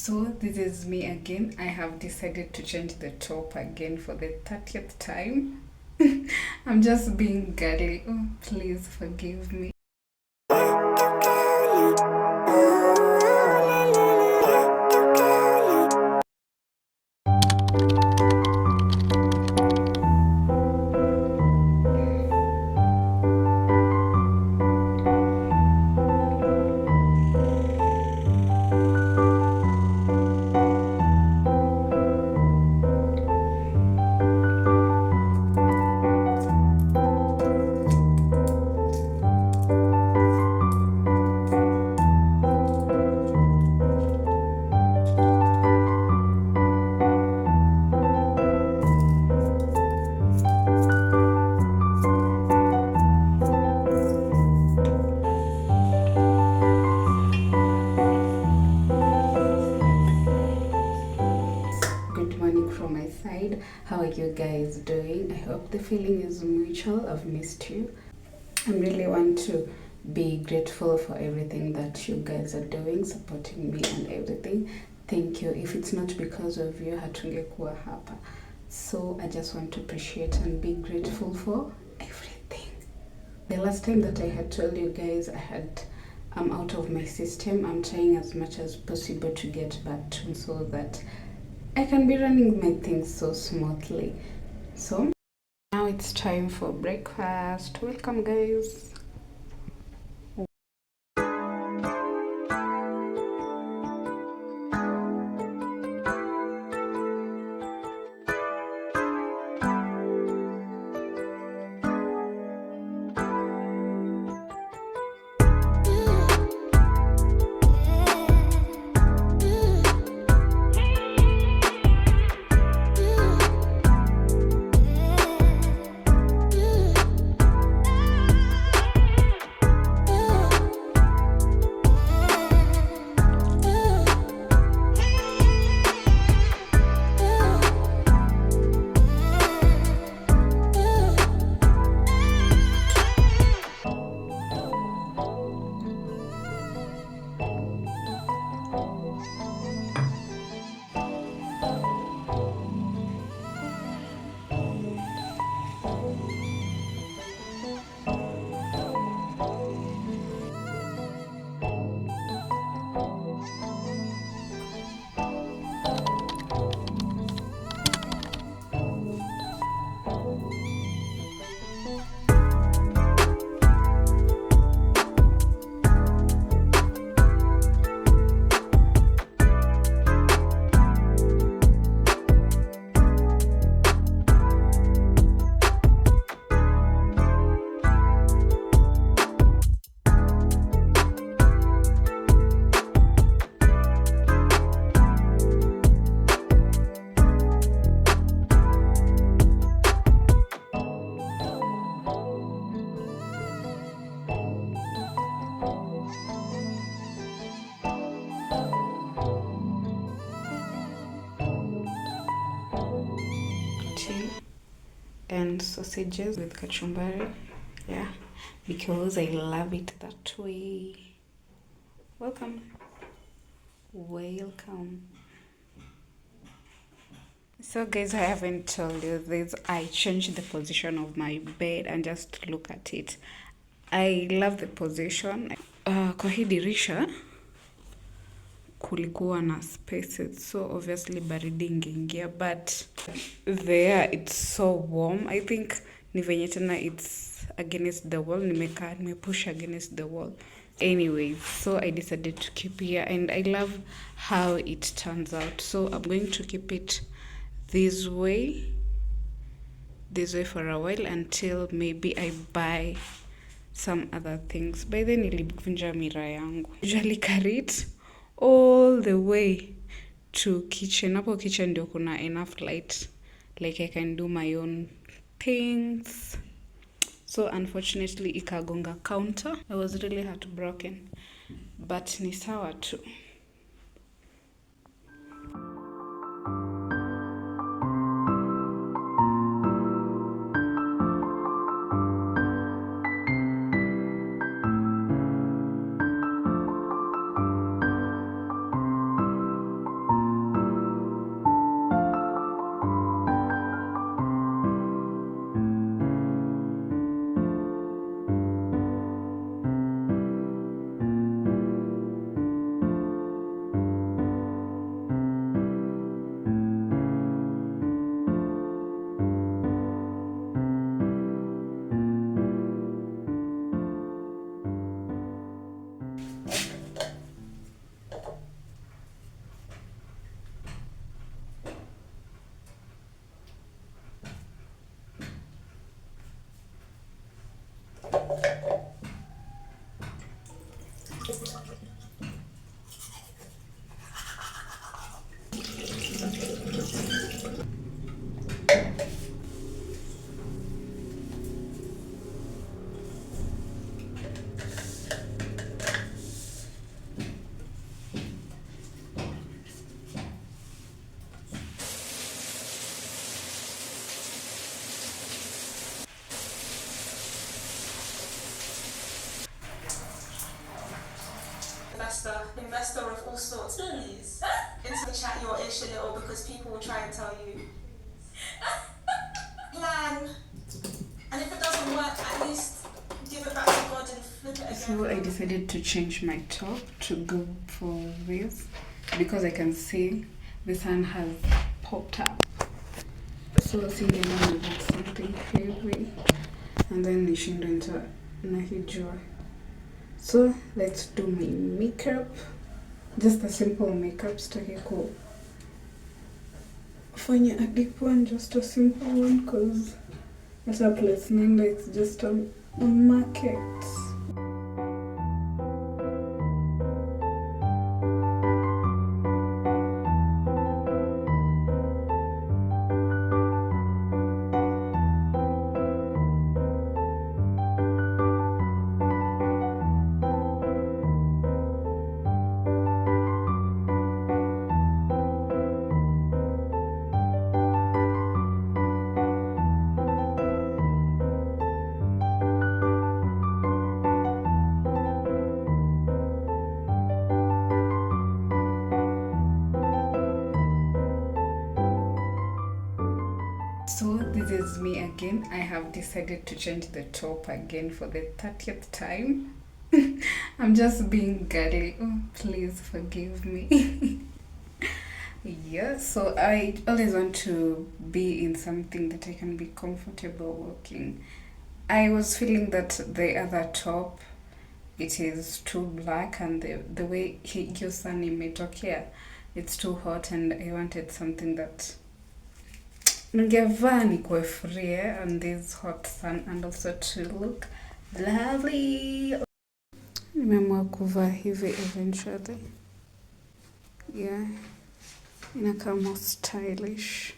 So this is me again. I have decided to change the top again for the 30th time. I'm just being girly. Oh, please forgive me. Good morning from my side. How are you guys doing? I hope the feeling is mutual. I've missed you. I really want to be grateful for everything that you guys are doing, supporting me and everything. Thank you. If it's not because of you, hatungekuwa hapa. So I just want to appreciate and be grateful for everything. The last time that I had told you guys I'm out of my system. I'm trying as much as possible to get back to so that I can be running my things so smoothly. So now it's time for breakfast. Welcome, guys. Tea and sausages with kachumbari, yeah, because I love it that way. Welcome. So guys, I haven't told you this. I changed the position of my bed and just look at it. I love the position. Kwa hii dirisha kulikuwa na spaces, so obviously baridi ingeingia, but there it's so warm. I think ni venye tena it's against the wall, nimepush against the wall. Anyway, so I decided to keep here and I love how it turns out. So I'm going to keep it this way for a while until maybe I buy some other things. By then nilivunja mira yangu. Usually carry it all the way to kitchen. Hapo kitchen ndio kuna enough light, like I can do my own things. So unfortunately ikagonga counter. I was really heartbroken, but ni sawa tu. story of all sorts. Please. Into the chat your ish a little because people will try and tell you. Plan. And if it doesn't work, at least give it back to God and flip it again. So I decided to change my top to go for this because I can see the sun has popped up. So thinking about something heavy and then nishinda into nahijua. So let's do my makeup. Just a simple makeup, sitaki kufanya a deep one, just a simple one because at a place named it's just a market. So this is me again. I have decided to change the top again for the 30th time. I'm just being girly. Oh, please forgive me. Yeah, so I always want to be in something that I can be comfortable walking. I was feeling that the other top, it is too black, and the way your sun imetokea, it's too hot, and I wanted something that ningevaa nikuwe free on this hot sun and also to look lovely. Nimeamua kuvaa hivi eventually. Yeah, inakaa more stylish.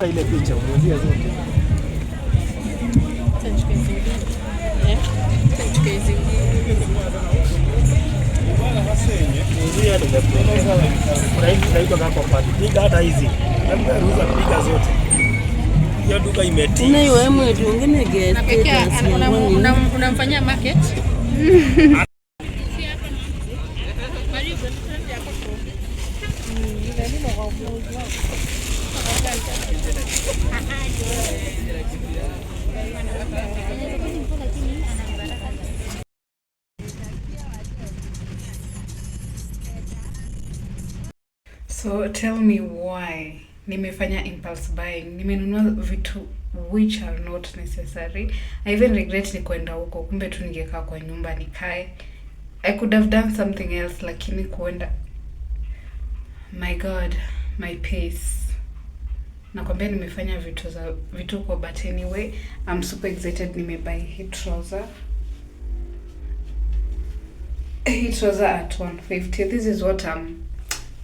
Ile picha unaanzia zote. Hata hizi piga zote. Hiyo duka imetii. Unamfanyia market? So tell me why nimefanya impulse buying. Nimenunua vitu which are not necessary. I even regret ni kwenda huko, kumbe tu ningekaa kwa nyumba nikae. I could have done something else, lakini kuenda, my god, my pace. Nakwambia nimefanya vitu kwa, but anyway, I'm super excited. Nimebuy hii trouser. Hii trouser at 150. This is what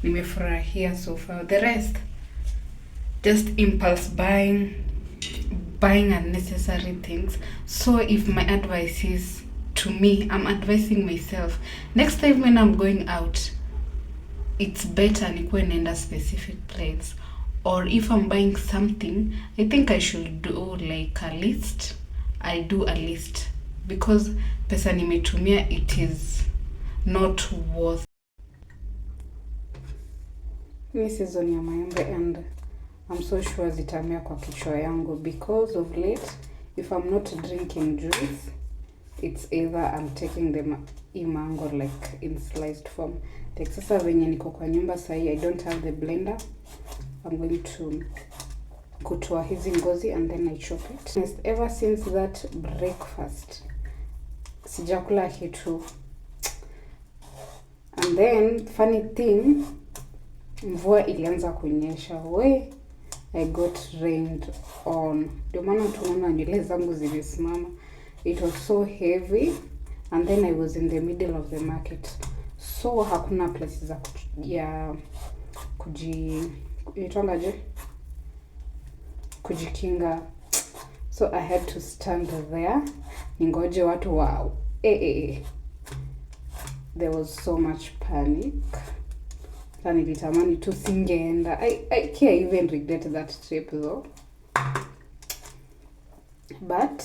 nimefurahia so far. The rest, just impulse buying unnecessary things. So if my advice is to me, I'm advising myself, next time when I'm going out, it's better nikuwe naenda specific place. Or if I'm buying something, I think I should do like a list. I do a list because pesa nimetumia, it is not worth. Ni season ya maembe and I'm so sure zitamea kwa kichwa yangu because of late, if I'm not drinking juice, it's either I'm taking the mango like in sliced form. Like sasa venye niko kwa nyumba sahi, I don't have the blender. I'm going to kutoa hizi ngozi and then I chop it. Ever since that breakfast, sijakula kitu. And then funny thing, mvua ilianza kunyesha. I got rained on. Ndio maana tunaona nywele zangu zimesimama. It was so heavy, and then I was in the middle of the market. so hakuna places za itwangaje kujikinga, so I had to stand there ningoje watu wow. There was so much panic. Nilitamani tu singeenda. I can't even regret that trip though, but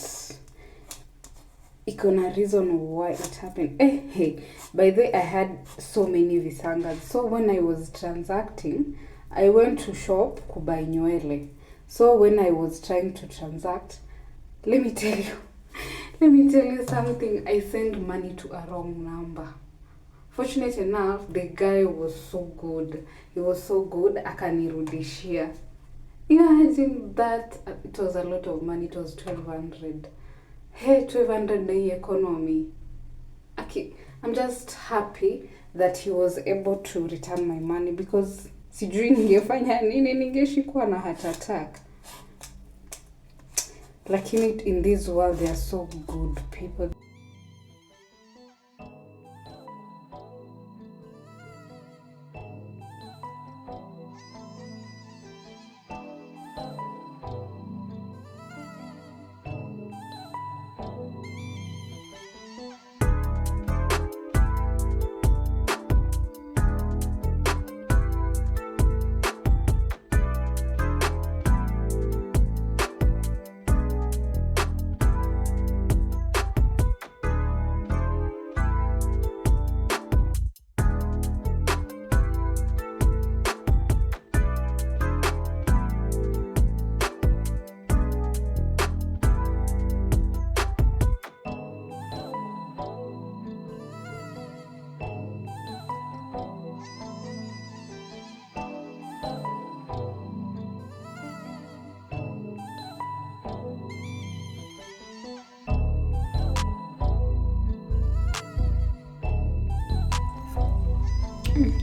iko na reason why it happened. Hey, by the way, I had so many visangas. So when I was transacting, I went to shop kubai nywele. So when I was trying to transact, let me tell you something. I sent money to a wrong number. Fortunate enough, the guy was so good. He was so good, akanirudishia. Imagine that. It was a lot of money. It was 1,200. Hey, 1,200 the economy. Okay, I'm just happy that he was able to return my money, because sijui ningefanya nini, ningeshikwa na heart attack. Lakini in this world, they are so good people.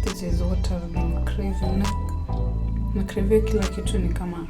This is what I've been craving. Na craving kila kitu ni kama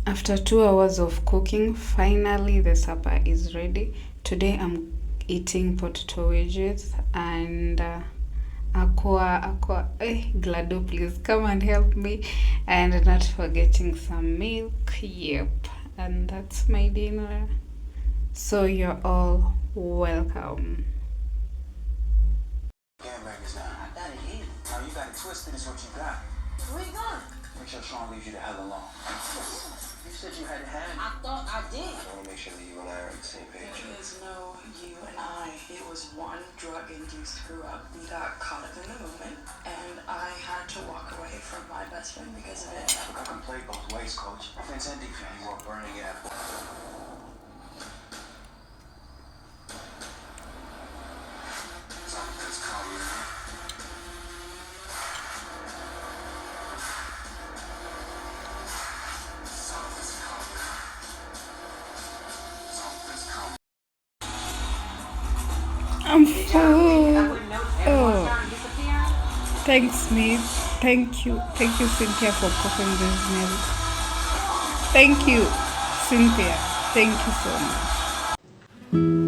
After 2 hours of cooking, finally the supper is ready. Today I'm eating potato wedges and aqua. Glado, please come and help me. And not forgetting some milk. Yep. And that's my dinner. So you're all welcome. Gangbangers now. I got it here. Now you got it twisted is what you got. Where you going? Make sure Sean leaves you the hell alone. You said you hadn't had it. I thought I did. I want to make sure that you and I are on the same page. There is no you and I. It was one drug-induced screw up. We got caught up in the movement, and I had to walk away from my best friend because of it. Look, I can play both ways, coach. Offense and defense. You are burning it up. Something's coming. Something's coming. Something's coming. I'm full. Oh, thanks, mate. Thank you, Cynthia, for cooking this meal. Thank you, Cynthia. Thank you so much.